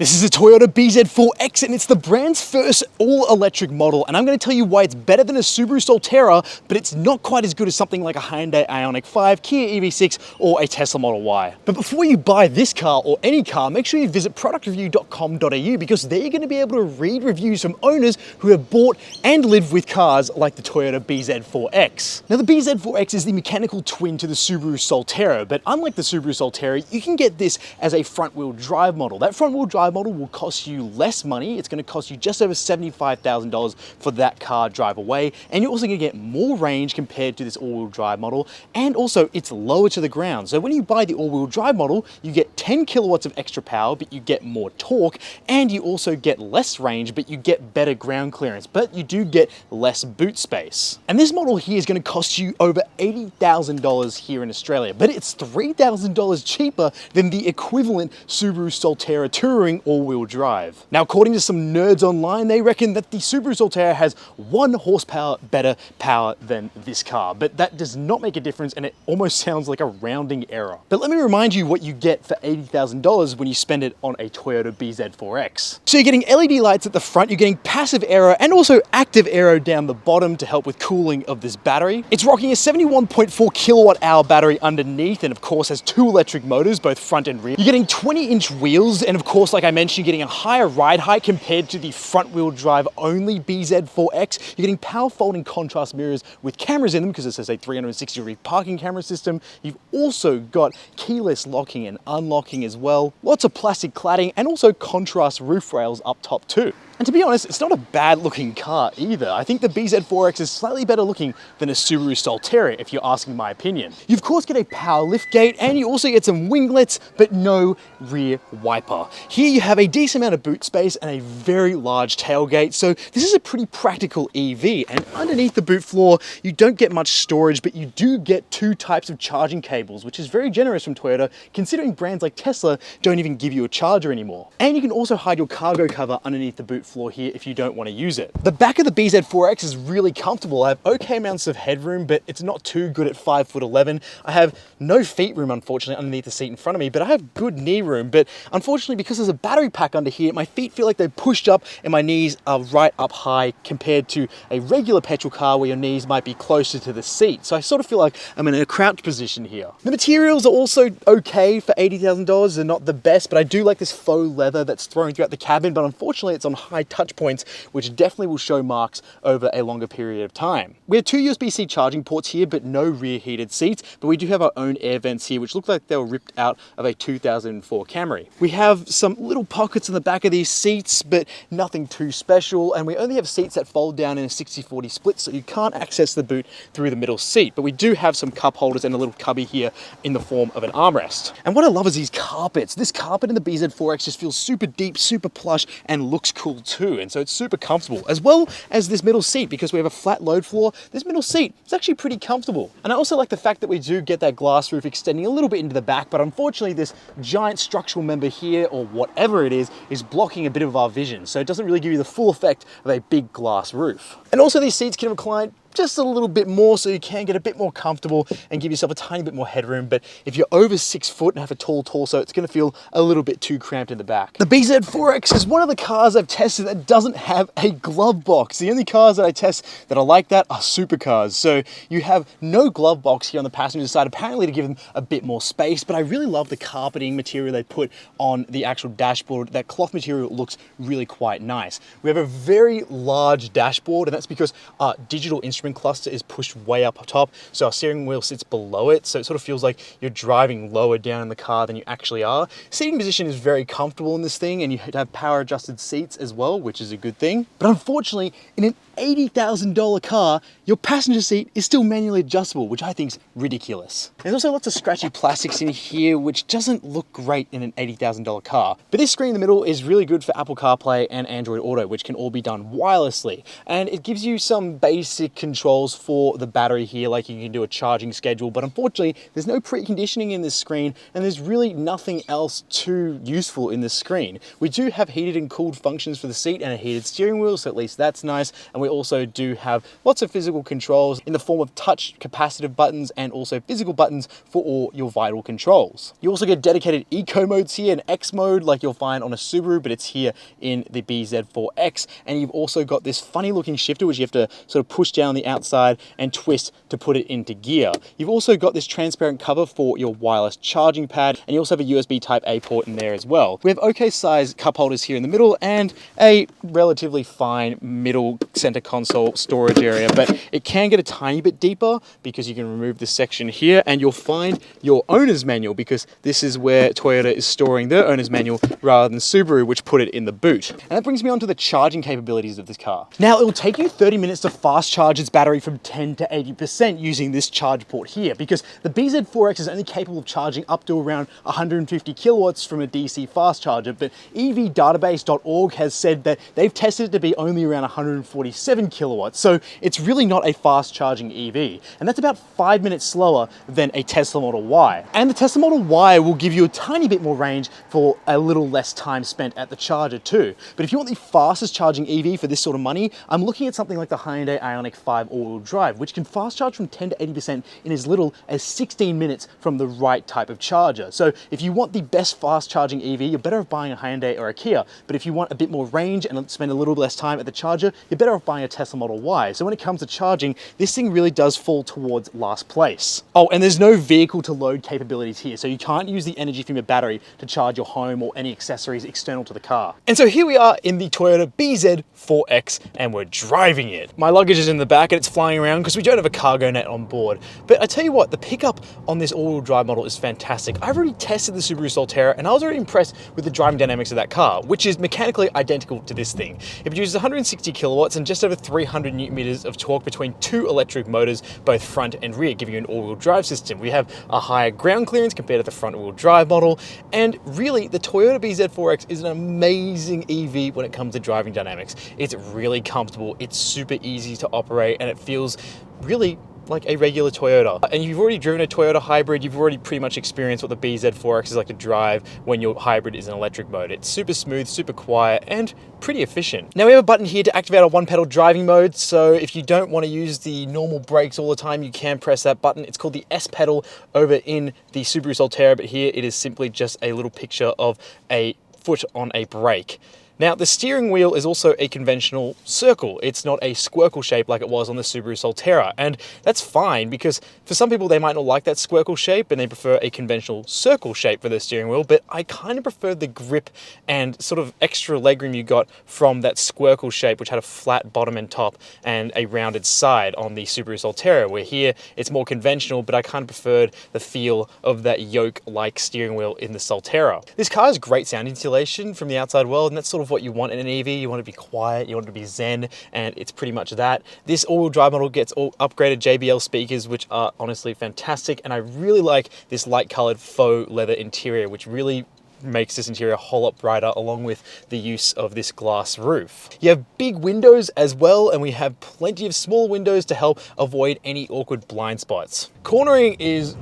This is a Toyota bZ4X and it's the brand's first all-electric model, and I'm going to tell you why it's better than a Subaru Solterra, but it's not quite as good as something like a Hyundai Ioniq 5, Kia EV6 or a Tesla Model Y. But before you buy this car or any car, make sure you visit productreview.com.au because there you're going to be able to read reviews from owners who have bought and lived with cars like the Toyota bZ4X. Now the bZ4X is the mechanical twin to the Subaru Solterra, but unlike the Subaru Solterra, you can get this as a front-wheel drive model. That front-wheel drive model will cost you less money. It's going to cost you just over $75,000 for that car drive away, and you're also going to get more range compared to this all-wheel drive model, and also it's lower to the ground. So when you buy the all-wheel drive model, you get 10 kilowatts of extra power, but you get more torque, and you also get less range, but you get better ground clearance, but you do get less boot space. And this model here is going to cost you over $80,000 here in Australia, but it's $3,000 cheaper than the equivalent Subaru Solterra Touring all-wheel drive. Now, according to some nerds online, they reckon that the Subaru Solterra has 1 horsepower better power than this car, but that does not make a difference, and it almost sounds like a rounding error. But let me remind you what you get for $80,000 when you spend it on a Toyota bZ4X. So you're getting LED lights at the front, you're getting passive aero and also active aero down the bottom to help with cooling of this battery. It's rocking a 71.4 kilowatt hour battery underneath, and of course has 2 electric motors, both front and rear. You're getting 20-inch wheels, and of course, like I mentioned, you're getting a higher ride height compared to the front-wheel drive only bZ4X. You're getting power folding contrast mirrors with cameras in them because it says a 360-degree parking camera system. You've also got keyless locking and unlocking as well. Lots of plastic cladding and also contrast roof rails up top too. And to be honest, it's not a bad looking car either. I think the bZ4X is slightly better looking than a Subaru Solterra, if you're asking my opinion. You of course get a power lift gate, and you also get some winglets, but no rear wiper. Here you have a decent amount of boot space and a very large tailgate, so this is a pretty practical EV. And underneath the boot floor, you don't get much storage, but you do get 2 types of charging cables, which is very generous from Toyota, considering brands like Tesla don't even give you a charger anymore. And you can also hide your cargo cover underneath the boot floor here if you don't want to use it. The back of the bZ4X is really comfortable. I have okay amounts of headroom, but it's not too good at 5'11". I have no feet room, unfortunately, underneath the seat in front of me, but I have good knee room. But unfortunately, because there's a battery pack under here, my feet feel like they're pushed up and my knees are right up high compared to a regular petrol car where your knees might be closer to the seat. So I sort of feel like I'm in a crouch position here. The materials are also okay for $80,000. They're not the best, but I do like this faux leather that's thrown throughout the cabin, but unfortunately it's on high touch points, which definitely will show marks over a longer period of time. We have 2 USB-C charging ports here, but no rear heated seats, but we do have our own air vents here, which look like they were ripped out of a 2004 Camry. We have some little pockets in the back of these seats, but nothing too special, and we only have seats that fold down in a 60-40 split, so you can't access the boot through the middle seat, but we do have some cup holders and a little cubby here in the form of an armrest. And what I love is these carpets. This carpet in the bZ4X just feels super deep, super plush, and looks cool too. And so it's super comfortable, as well as this middle seat. Because we have a flat load floor, this middle seat is actually pretty comfortable. And I also like the fact that we do get that glass roof extending a little bit into the back, but unfortunately this giant structural member here, or whatever it is blocking a bit of our vision. So it doesn't really give you the full effect of a big glass roof. And also these seats can recline just a little bit more, so you can get a bit more comfortable and give yourself a tiny bit more headroom. But if you're over 6 foot and have a tall torso, it's going to feel a little bit too cramped in the back. The bZ4X is one of the cars I've tested that doesn't have a glove box. The only cars that I test that are like that are supercars. So you have no glove box here on the passenger side, apparently to give them a bit more space. But I really love the carpeting material they put on the actual dashboard. That cloth material looks really quite nice. We have a very large dashboard, and that's because our digital instrument cluster is pushed way up top, so our steering wheel sits below it, so it sort of feels like you're driving lower down in the car than you actually are. Seating position is very comfortable in this thing, and you have power adjusted seats as well, which is a good thing. But unfortunately, in an $80,000 car, your passenger seat is still manually adjustable, which I think is ridiculous. There's also lots of scratchy plastics in here, which doesn't look great in an $80,000 car. But this screen in the middle is really good for Apple CarPlay and Android Auto, which can all be done wirelessly. And it gives you some basic controls for the battery here, like you can do a charging schedule, but unfortunately there's no preconditioning in this screen and there's really nothing else too useful in this screen. We do have heated and cooled functions for the seat and a heated steering wheel, so at least that's nice. And we also do have lots of physical controls in the form of touch capacitive buttons and also physical buttons for all your vital controls. You also get dedicated eco modes here, and X mode like you'll find on a Subaru, but it's here in the bZ4X. And you've also got this funny looking shifter which you have to sort of push down the outside and twist to put it into gear. You've also got this transparent cover for your wireless charging pad, and you also have a USB Type A port in there as well. We have okay sized cup holders here in the middle and a relatively fine middle center console storage area, but it can get a tiny bit deeper because you can remove this section here and you'll find your owner's manual, because this is where Toyota is storing their owner's manual rather than Subaru, which put it in the boot. And that brings me on to the charging capabilities of this car. Now, it will take you 30 minutes to fast charge its battery from 10 to 80% using this charge port here, because the bZ4X is only capable of charging up to around 150 kilowatts from a DC fast charger, but evdatabase.org has said that they've tested it to be only around 147 kilowatts, so it's really not a fast charging EV, and that's about 5 minutes slower than a Tesla Model Y. And the Tesla Model Y will give you a tiny bit more range for a little less time spent at the charger too. But if you want the fastest charging EV for this sort of money, I'm looking at something like the Hyundai Ioniq 5 all-wheel drive, which can fast charge from 10 to 80% in as little as 16 minutes from the right type of charger. So if you want the best fast charging EV, you're better off buying a Hyundai or a Kia. But if you want a bit more range and spend a little less time at the charger, you're better off buying a Tesla Model Y. So when it comes to charging, this thing really does fall towards last place. Oh, and there's no vehicle to load capabilities here, so you can't use the energy from your battery to charge your home or any accessories external to the car. And so here we are in the Toyota bZ4X and we're driving it. My luggage is in the back and it's flying around because we don't have a cargo net on board. But I tell you what, the pickup on this all-wheel drive model is fantastic. I've already tested the Subaru Solterra and I was already impressed with the driving dynamics of that car, which is mechanically identical to this thing. It produces 160 kilowatts and just over 300 newton meters of torque between two electric motors, both front and rear, giving you an all-wheel drive system. We have a higher ground clearance compared to the front-wheel drive model, and really the Toyota bZ4X is an amazing EV when it comes to driving dynamics. It's really comfortable, it's super easy to operate, and it feels really like a regular Toyota. And you've already driven a Toyota hybrid, you've already pretty much experienced what the bZ4X is like to drive when your hybrid is in electric mode. It's super smooth, super quiet, and pretty efficient. Now we have a button here to activate our one-pedal driving mode, so if you don't want to use the normal brakes all the time, you can press that button. It's called the S pedal over in the Subaru Solterra, but here it is simply just a little picture of a foot on a brake. Now, the steering wheel is also a conventional circle. It's not a squircle shape like it was on the Subaru Solterra, and that's fine because for some people they might not like that squircle shape and they prefer a conventional circle shape for their steering wheel, but I kind of prefer the grip and sort of extra legroom you got from that squircle shape, which had a flat bottom and top and a rounded side on the Subaru Solterra, where here it's more conventional, but I kind of preferred the feel of that yoke-like steering wheel in the Solterra. This car has great sound insulation from the outside world, and that's sort of what you want in an EV. You want to be quiet, you want it to be zen, and it's pretty much that. This all-wheel drive model gets all upgraded JBL speakers, which are honestly fantastic, and I really like this light-colored faux leather interior, which really makes this interior a whole lot brighter, along with the use of this glass roof. You have big windows as well, and we have plenty of small windows to help avoid any awkward blind spots. Cornering is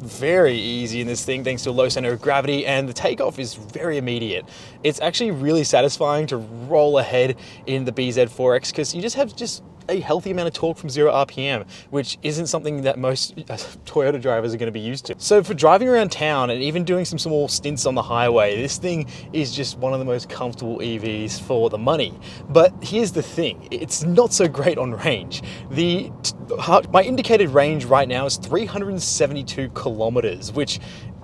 very easy in this thing thanks to a low center of gravity, and the takeoff is very immediate. It's actually really satisfying to roll ahead in the bZ4X because you just have a healthy amount of torque from 0 RPM, which isn't something that most Toyota drivers are going to be used to. So for driving around town and even doing some small stints on the highway, this thing is just one of the most comfortable EVs for the money. But here's the thing, it's not so great on range. My indicated range right now is 372 kilometers, which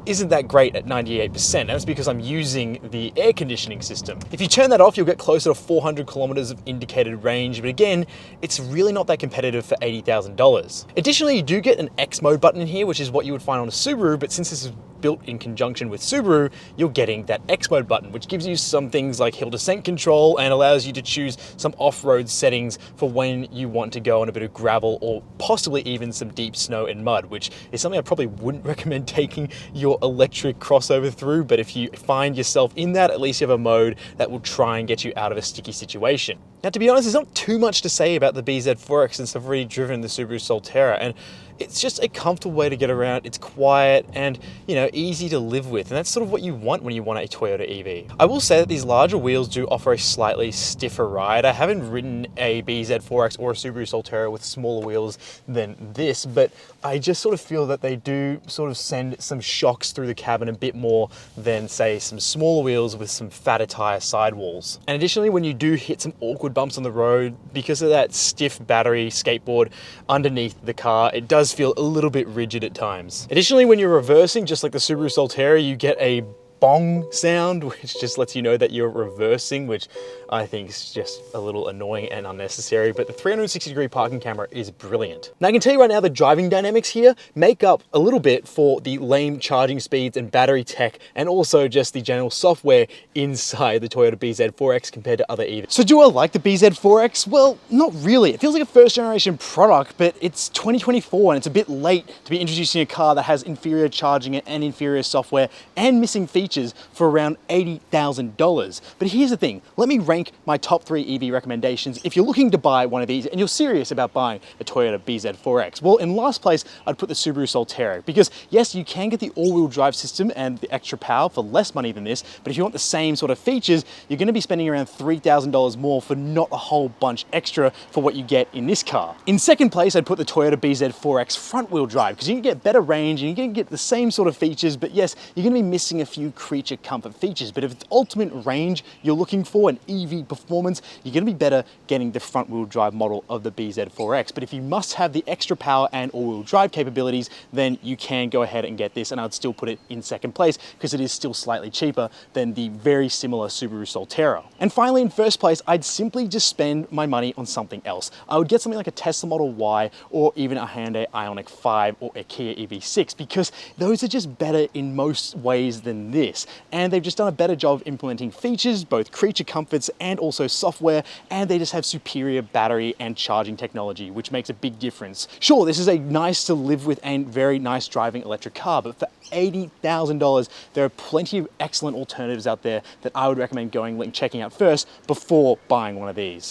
isn't that great at 98%, and it's because I'm using the air conditioning system. If you turn that off, you'll get closer to 400 kilometers of indicated range, but again, it's really not that competitive for $80,000. Additionally, you do get an X mode button in here, which is what you would find on a Subaru, but since this is built in conjunction with Subaru, you're getting that X mode button, which gives you some things like hill descent control and allows you to choose some off-road settings for when you want to go on a bit of gravel or possibly even some deep snow and mud, which is something I probably wouldn't recommend taking your electric crossover through, but if you find yourself in that, at least you have a mode that will try and get you out of a sticky situation. Now, to be honest, there's not too much to say about the bZ4X since I've already driven the Subaru Solterra, and it's just a comfortable way to get around. It's quiet and, you know, easy to live with. And that's sort of what you want when you want a Toyota EV. I will say that these larger wheels do offer a slightly stiffer ride. I haven't ridden a bZ4X or a Subaru Solterra with smaller wheels than this, but I just sort of feel that they do sort of send some shocks through the cabin a bit more than, say, some smaller wheels with some fatter tire sidewalls. And additionally, when you do hit some awkward bumps on the road, because of that stiff battery skateboard underneath the car, it does feel a little bit rigid at times. Additionally, when you're reversing, just like the Subaru Solterra, you get a bong sound, which just lets you know that you're reversing, which I think is just a little annoying and unnecessary, but the 360-degree parking camera is brilliant. Now, I can tell you right now, the driving dynamics here make up a little bit for the lame charging speeds and battery tech, and also just the general software inside the Toyota bZ4X compared to other EVs. So do I like the bZ4X? Well, not really. It feels like a first-generation product, but it's 2024 and it's a bit late to be introducing a car that has inferior charging and inferior software and missing features for around $80,000. But here's the thing, let me rank my top 3 EV recommendations if you're looking to buy one of these and you're serious about buying a Toyota bZ4X. Well, in last place, I'd put the Subaru Solterra, because yes, you can get the all-wheel drive system and the extra power for less money than this, but if you want the same sort of features, you're going to be spending around $3,000 more for not a whole bunch extra for what you get in this car. In second place, I'd put the Toyota bZ4X front-wheel drive, because you can get better range and you can get the same sort of features, but yes, you're going to be missing a few creature comfort features. But if it's ultimate range you're looking for, an EV performance, you're going to be better getting the front wheel drive model of the bZ4X. But if you must have the extra power and all-wheel drive capabilities, then you can go ahead and get this, and I'd still put it in second place because it is still slightly cheaper than the very similar Subaru Solterra. And finally, in first place, I'd simply just spend my money on something else. I would get something like a Tesla Model Y or even a Hyundai Ioniq 5 or a Kia EV6, because those are just better in most ways than this. And they've just done a better job of implementing features, both creature comforts and also software, and they just have superior battery and charging technology, which makes a big difference. Sure, this is a nice to live with and very nice driving electric car, but for $80,000, there are plenty of excellent alternatives out there that I would recommend going and checking out first before buying one of these.